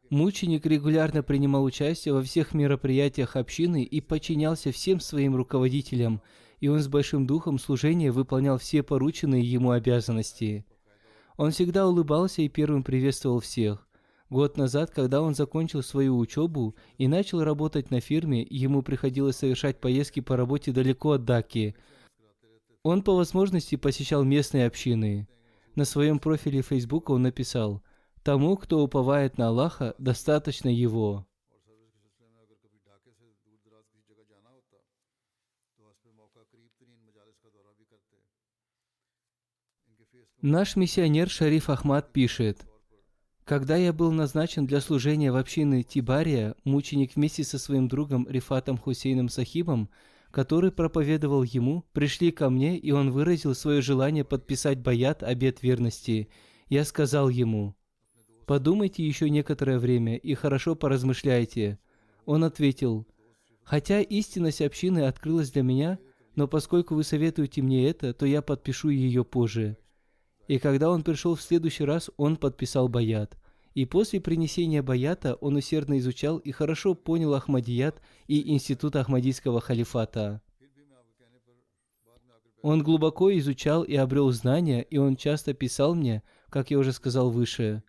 Speaker 2: «Мученик регулярно принимал участие во всех мероприятиях общины и подчинялся всем своим руководителям, и он с большим духом служения выполнял все порученные ему обязанности. Он всегда улыбался и первым приветствовал всех. Год назад, когда он закончил свою учебу и начал работать на фирме, ему приходилось совершать поездки по работе далеко от Даки. Он по возможности посещал местные общины. На своем профиле Facebook он написал: «Тому, кто уповает на Аллаха, достаточно Его». Наш миссионер Шариф Ахмад пишет: «Когда я был назначен для служения в общине Тибария, мученик вместе со своим другом Рифатом Хусейном Сахибом, который проповедовал ему, пришли ко мне, и он выразил свое желание подписать баят, обет верности. Я сказал ему: подумайте еще некоторое время и хорошо поразмышляйте». Он ответил: «Хотя истинность общины открылась для меня, но поскольку вы советуете мне это, то я подпишу ее позже». И когда он пришел в следующий раз, он подписал баят. И после принесения баята он усердно изучал и хорошо понял Ахмадият и институт Ахмадийского халифата. Он глубоко изучал и обрел знания, и он часто писал мне, как я уже сказал выше.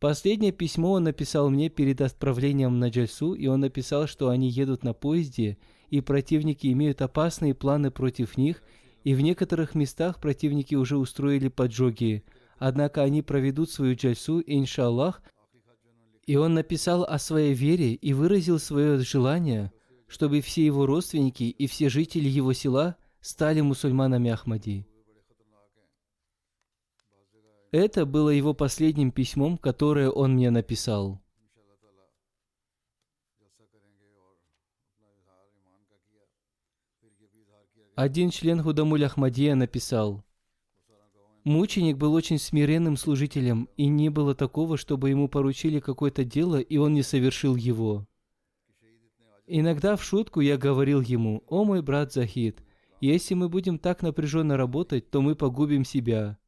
Speaker 2: Последнее письмо он написал мне перед отправлением на Джальсу, и он написал, что они едут на поезде, и противники имеют опасные планы против них, и в некоторых местах противники уже устроили поджоги. Однако они проведут свою джальсу, иншаллах. И он написал о своей вере и выразил свое желание, чтобы все его родственники и все жители его села стали мусульманами Ахмади. Это было его последним письмом, которое он мне написал. Один член Худамуль Ахмадия написал: «Мученик был очень смиренным служителем, и не было такого, чтобы ему поручили какое-то дело, и он не совершил его. Иногда в шутку я говорил ему: «О мой брат Захид, если мы будем так напряженно работать, то мы погубим себя».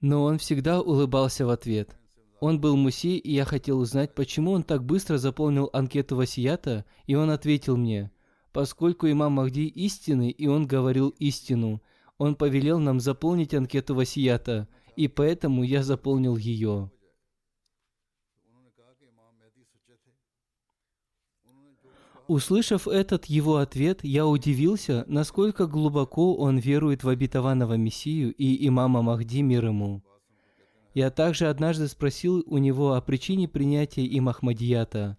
Speaker 2: Но он всегда улыбался в ответ. Он был муси, и я хотел узнать, почему он так быстро заполнил анкету васията, и он ответил мне: поскольку имам Махди истинный, и он говорил истину, он повелел нам заполнить анкету васията, и поэтому я заполнил ее. Услышав этот его ответ, я удивился, насколько глубоко он верует в обетованного Мессию и имама Махди, мир ему. Я также однажды спросил у него о причине принятия им Ахмадията,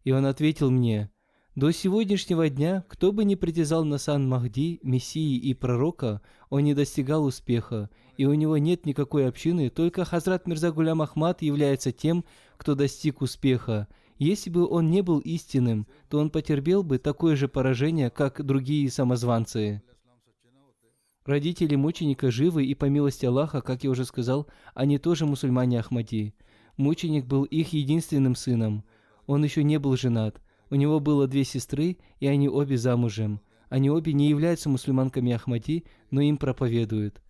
Speaker 2: и он ответил мне: До сегодняшнего дня, кто бы ни притязал на сан Махди, Мессии и Пророка, он не достигал успеха, и у него нет никакой общины, только Хазрат Мирза Гулям Ахмад является тем, кто достиг успеха. Если бы он не был истинным, то он потерпел бы такое же поражение, как другие самозванцы. Родители мученика живы, и по милости Аллаха, как я уже сказал, они тоже мусульмане Ахмади. Мученик был их единственным сыном. Он еще не был женат. У него было 2 сестры, и они обе замужем. Они обе не являются мусульманками Ахмади, но им проповедуют.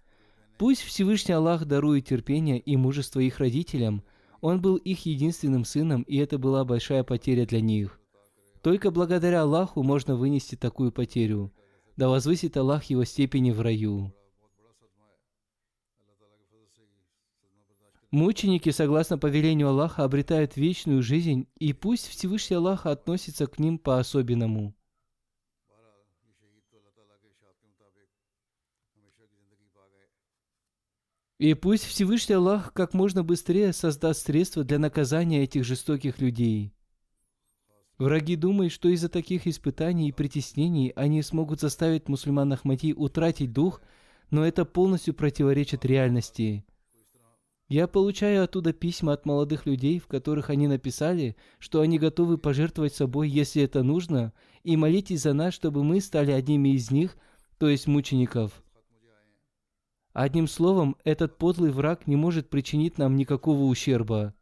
Speaker 2: Пусть Всевышний Аллах дарует терпение и мужество их родителям. Он был их единственным сыном, и это была большая потеря для них. Только благодаря Аллаху можно вынести такую потерю. Да возвысит Аллах его степени в раю. Мученики, согласно повелению Аллаха, обретают вечную жизнь, и пусть Всевышний Аллах относится к ним по-особенному. И пусть Всевышний Аллах как можно быстрее создаст средства для наказания этих жестоких людей. Враги думают, что из-за таких испытаний и притеснений они смогут заставить мусульман Ахмади утратить дух, но это полностью противоречит реальности. Я получаю оттуда письма от молодых людей, в которых они написали, что они готовы пожертвовать собой, если это нужно, и молитесь за нас, чтобы мы стали одними из них, то есть мучеников. Одним словом, этот подлый враг не может причинить нам никакого ущерба.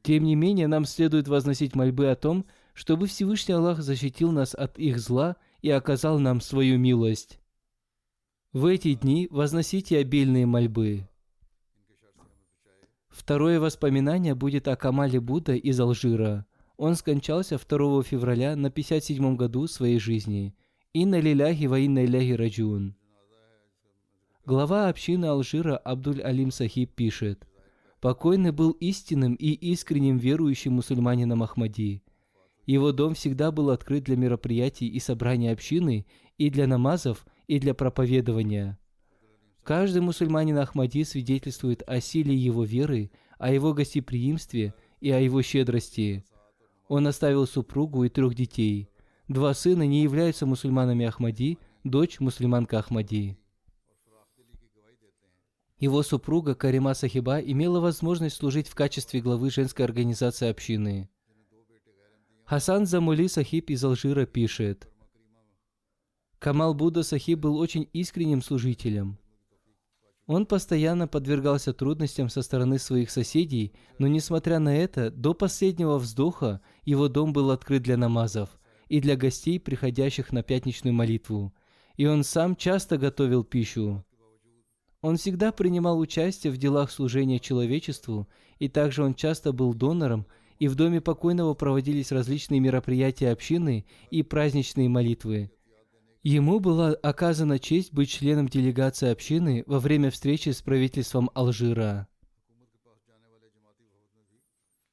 Speaker 2: Тем не менее, нам следует возносить мольбы о том, чтобы Всевышний Аллах защитил нас от их зла и оказал нам свою милость. В эти дни возносите обильные мольбы. Второе воспоминание будет о Камале Будда из Алжира. Он скончался 2 февраля на 57-м году своей жизни. Инна лиляхи ва инна иляхи раджиун. Глава общины Алжира Абдуль-Алим Сахиб пишет: «Покойный был истинным и искренним верующим мусульманином Ахмади. Его дом всегда был открыт для мероприятий и собраний общины, и для намазов, и для проповедования. Каждый мусульманин Ахмади свидетельствует о силе его веры, о его гостеприимстве и о его щедрости. Он оставил супругу и 3 детей. 2 сына не являются мусульманами Ахмади, дочь мусульманка Ахмади. Его супруга Карима Сахиба имела возможность служить в качестве главы женской организации общины. Хасан Замули Сахиб из Алжира пишет: «Камал Будда Сахиб был очень искренним служителем. Он постоянно подвергался трудностям со стороны своих соседей, но, несмотря на это, до последнего вздоха его дом был открыт для намазов и для гостей, приходящих на пятничную молитву, и он сам часто готовил пищу. Он всегда принимал участие в делах служения человечеству, и также он часто был донором, и в доме покойного проводились различные мероприятия общины и праздничные молитвы. Ему была оказана честь быть членом делегации общины во время встречи с правительством Алжира.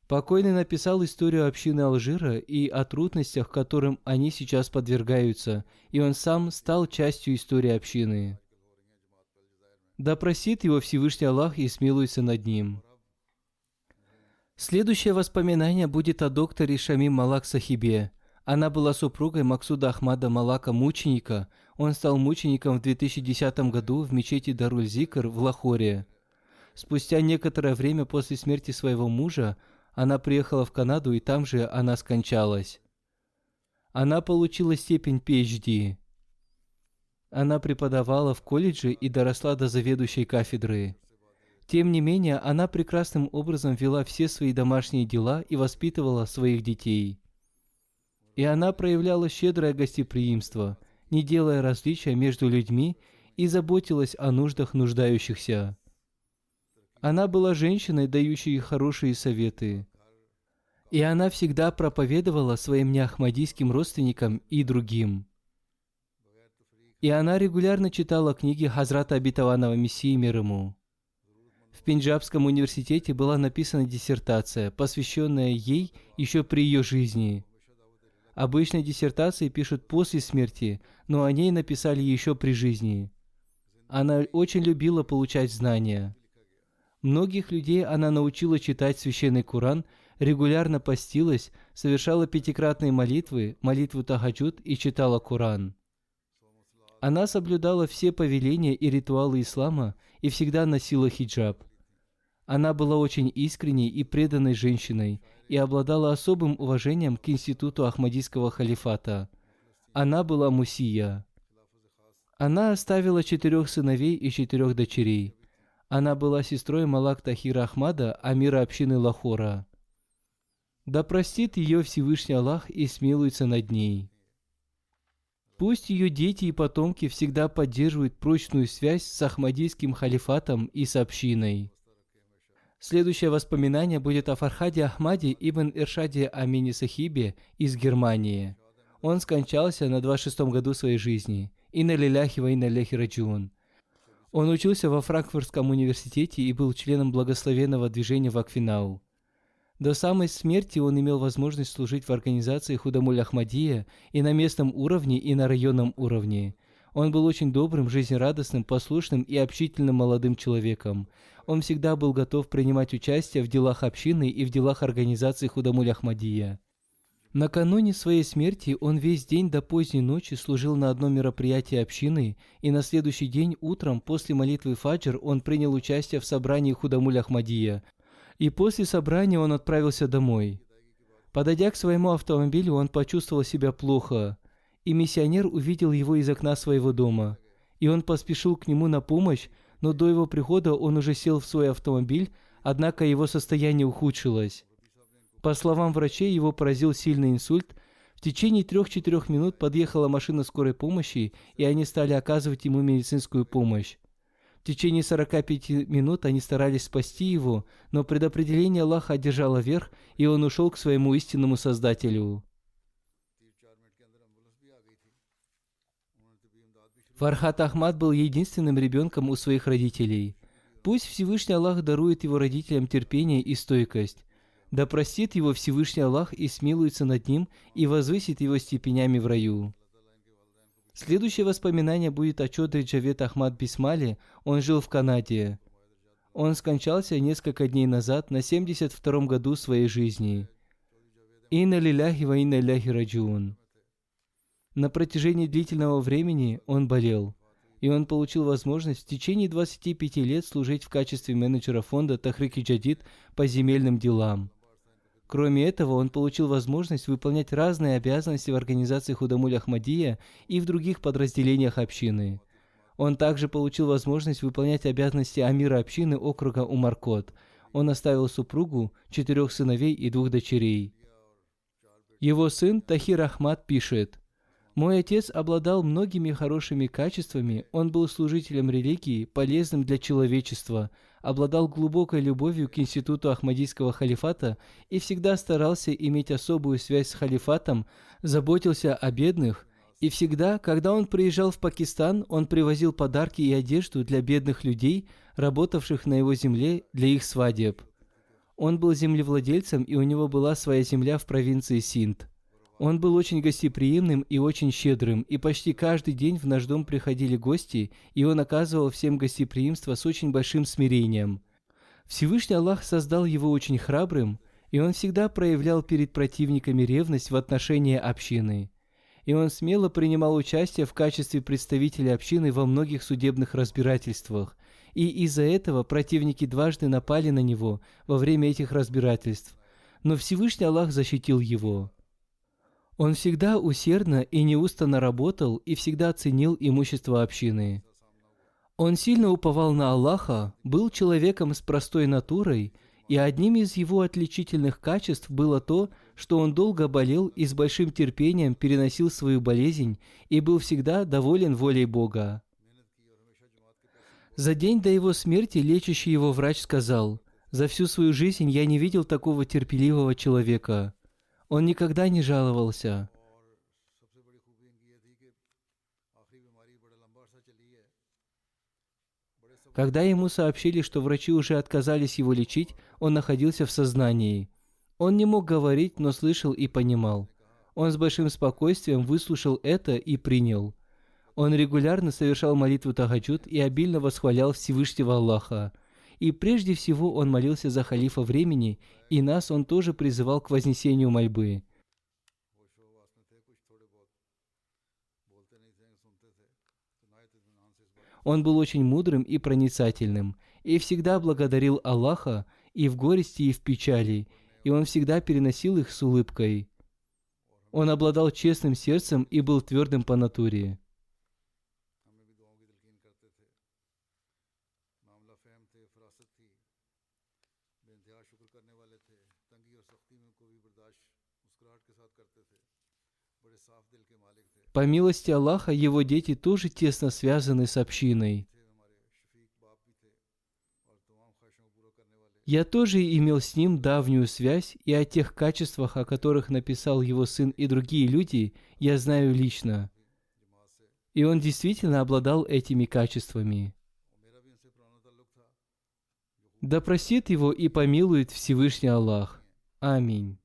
Speaker 2: Покойный написал историю общины Алжира и о трудностях, которым они сейчас подвергаются, и он сам стал частью истории общины. Да простит его Всевышний Аллах и смилуется над ним». Следующее воспоминание будет о докторе Шамим Малак Сахибе. Она была супругой Максуда Ахмада Малака Мученика. Он стал мучеником в 2010 году в мечети Даруль-Зикр в Лахоре. Спустя некоторое время после смерти своего мужа она приехала в Канаду, и там же она скончалась. Она получила степень PhD. Она преподавала в колледже и доросла до заведующей кафедры. Тем не менее, она прекрасным образом вела все свои домашние дела и воспитывала своих детей. И она проявляла щедрое гостеприимство, не делая различия между людьми, и заботилась о нуждах нуждающихся. Она была женщиной, дающей хорошие советы. И она всегда проповедовала своим неахмадийским родственникам и другим. И она регулярно читала книги Хазрата Обетованного Мессии мир ему. В Пенджабском университете была написана диссертация, посвященная ей еще при ее жизни. Обычно диссертации пишут после смерти, но о ней написали еще при жизни. Она очень любила получать знания. Многих людей она научила читать Священный Коран, регулярно постилась, совершала пятикратные молитвы, молитву тахаджуд и читала Коран. Она соблюдала все повеления и ритуалы ислама и всегда носила хиджаб. Она была очень искренней и преданной женщиной и обладала особым уважением к институту Ахмадийского халифата. Она была мусия. Она оставила 4 сыновей и 4 дочерей. Она была сестрой Малак Тахира Ахмада, амира общины Лахора. Да простит ее Всевышний Аллах и смилуется над ней. Пусть ее дети и потомки всегда поддерживают прочную связь с Ахмадийским халифатом и с общиной. Следующее воспоминание будет о Фархаде Ахмаде ибн Иршаде Амине Сахибе из Германии. Он скончался на 26-м году своей жизни. Инна лиляхи ва инна илейхи раджиун. Он учился во Франкфуртском университете и был членом благословенного движения Вакфинау. До самой смерти он имел возможность служить в организации Худамуль Ахмадия и на местном уровне, и на районном уровне. Он был очень добрым, жизнерадостным, послушным и общительным молодым человеком. Он всегда был готов принимать участие в делах общины и в делах организации Худамуль Ахмадия. Накануне своей смерти он весь день до поздней ночи служил на одном мероприятии общины, и на следующий день утром после молитвы Фаджр он принял участие в собрании Худамуль Ахмадия, и после собрания он отправился домой. Подойдя к своему автомобилю, он почувствовал себя плохо, и миссионер увидел его из окна своего дома, и он поспешил к нему на помощь, но до его прихода он уже сел в свой автомобиль, однако его состояние ухудшилось. По словам врачей, его поразил сильный инсульт. В течение 3-4 минут подъехала машина скорой помощи, и они стали оказывать ему медицинскую помощь. В течение 45 минут они старались спасти его, но предопределение Аллаха одержало верх, и он ушел к своему истинному Создателю. Фархат Ахмад был единственным ребенком у своих родителей. Пусть Всевышний Аллах дарует его родителям терпение и стойкость. Да простит его Всевышний Аллах и смилуется над ним и возвысит его степенями в раю. Следующее воспоминание будет о Чодри Джавед Ахмад Бисмале, он жил в Канаде. Он скончался несколько дней назад на 72-м году своей жизни. Инна лиляхи ва инна илейхи раджиун. На протяжении длительного времени он болел, и он получил возможность в течение 25 лет служить в качестве менеджера фонда Тахрик-и-Джадид по земельным делам. Кроме этого, он получил возможность выполнять разные обязанности в организации Худамуль Ахмадия и в других подразделениях общины. Он также получил возможность выполнять обязанности амира общины округа Умаркот. Он оставил супругу, 4 сыновей и 2 дочерей. Его сын Тахир Ахмад пишет: «Мой отец обладал многими хорошими качествами, он был служителем религии, полезным для человечества, обладал глубокой любовью к институту Ахмадийского халифата и всегда старался иметь особую связь с халифатом, заботился о бедных, и всегда, когда он приезжал в Пакистан, он привозил подарки и одежду для бедных людей, работавших на его земле для их свадеб. Он был землевладельцем, и у него была своя земля в провинции Синд. Он был очень гостеприимным и очень щедрым, и почти каждый день в наш дом приходили гости, и он оказывал всем гостеприимство с очень большим смирением. Всевышний Аллах создал его очень храбрым, и он всегда проявлял перед противниками ревность в отношении общины. И он смело принимал участие в качестве представителя общины во многих судебных разбирательствах, и из-за этого противники дважды напали на него во время этих разбирательств, но Всевышний Аллах защитил его. Он всегда усердно и неустанно работал и всегда ценил имущество общины. Он сильно уповал на Аллаха, был человеком с простой натурой, и одним из его отличительных качеств было то, что он долго болел и с большим терпением переносил свою болезнь и был всегда доволен волей Бога. За день до его смерти лечащий его врач сказал: «За всю свою жизнь я не видел такого терпеливого человека». Он никогда не жаловался. Когда ему сообщили, что врачи уже отказались его лечить, он находился в сознании. Он не мог говорить, но слышал и понимал. Он с большим спокойствием выслушал это и принял. Он регулярно совершал молитву тахаджуд и обильно восхвалял Всевышнего Аллаха. И прежде всего он молился за халифа времени, и нас он тоже призывал к вознесению мольбы. Он был очень мудрым и проницательным, и всегда благодарил Аллаха и в горести, и в печали, и он всегда переносил их с улыбкой. Он обладал честным сердцем и был твердым по натуре. По милости Аллаха, его дети тоже тесно связаны с общиной. Я тоже имел с ним давнюю связь, и о тех качествах, о которых написал его сын и другие люди, я знаю лично. И он действительно обладал этими качествами. Да простит его и помилует Всевышний Аллах. Аминь.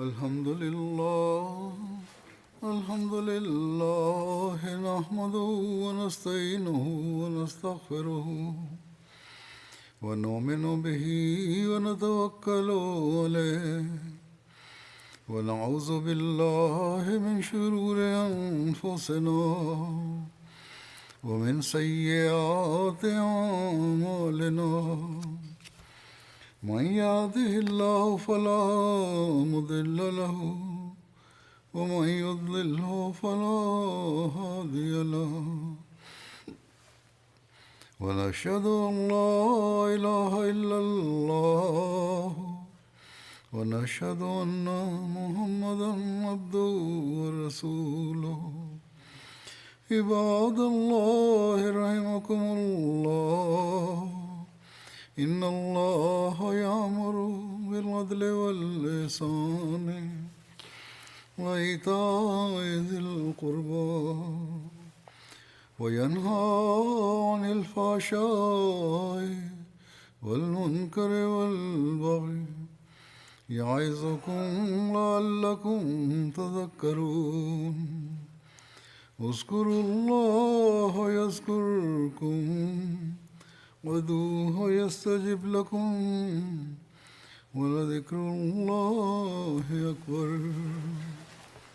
Speaker 1: الحمد لله الحمد لله نحمده ونستعينه ونستغفره ونؤمن به ونتوكل عليه ونعوذ بالله من شرور أنفسنا ومن سيئات أعمالنا من يهده الله فلا مضل له ومن يضلله فلا هادي له ونشهد أن لا إله إلا الله ونشهد أن محمدا عبده ورسوله عباد الله رحمكم الله إن الله يأمر بالعدل والإحسان وإيتاء ذي القربى وينهى عن الفحشاء والمنكر والبغي يعظكم لعلكم تذكرون اذكروا الله يذكركم وادعوه يستجب لكم ولذكر الله أكبر